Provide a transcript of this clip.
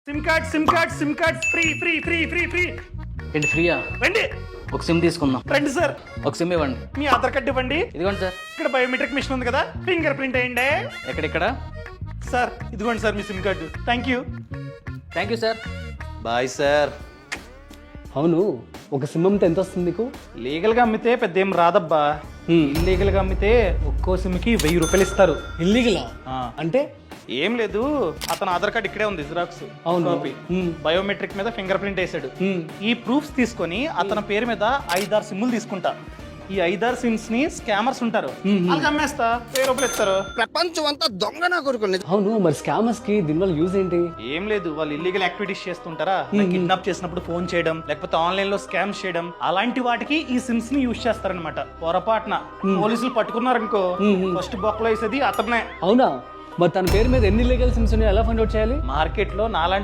SIM card free. ఏంటి ఫ్రీయా? రండి ఒక సిమ్ తీసుకుందాం. రండి సార్, ఒక సిమ్ ఇవ్వండి. మీ ఆధార్ కార్డు ఇవ్వండి. ఇదిగోండి సార్. ఇక్కడ బయోమెట్రిక్ మిషన్ ఉంది కదా, ఫింగర్ ప్రింట్ అయ్యండి. ఎక్కడెక్కడ? సార్ ఇదిగోండి సార్ మీ SIM card. Thank you sir. Bye sir. అవును, ఒక సిమ్ అమ్మితే ఎంత వస్తుంది మీకు? లీగల్ గా అమ్మితే పెద్ద ఏం రాదబ్బా. ఇల్లీగల్ గా అమ్మితే ఒక్కో సిమ్ కి 1000 రూపాయలు ఇస్తారు. ఇల్లీగలా? అంటే ఏం లేదు, అతను ఆధార్ కార్డు ఇక్కడే ఉంది, జిరాక్స్. అవును. కాపీ. బయోమెట్రిక్ మీద ఫింగర్ ప్రింట్ వేసాడు. ఈ ప్రూఫ్స్ తీసుకొని అతని పేరు మీద 5-6 సిమ్ములు తీసుకుంటా. ఈ 5-6 సిమ్స్ ని స్కామర్స్ ఉంటారు, వాళ్ళకి అమ్మేస్తా, 1000 రూపాయలు ఇస్తారు. ప్రపంచం అంతా దొంగ నా కొడుకుని. అవును, మరి స్కామర్స్ కి దీనివల్ల యూజ్ ఏంటి? ఏం లేదు, వాళ్ళు ఇల్లీగల్ యాక్టివిటీస్ చేస్తుంటారా, కిడ్నాప్ చేసినప్పుడు ఫోన్ చేయడం, లేకపోతే ఆన్లైన్ లో స్కామ్స్ చేయడం, అలాంటి వాటికి ఈ సిమ్స్ ని యూజ్ చేస్తారనమాట. పొరపాటున పోలీసులు పట్టుకున్నారనుకో, ఫస్ట్ బొక్కలో వేసేది అతనే. అవునా? మరి తన పేరు మీద ఎన్ని లీగల్ సిమ్స్ ఉన్నాయో ఎలా ఫైండ్ అవుట్ చేయాలి? మార్కెట్ లో నాలాంటి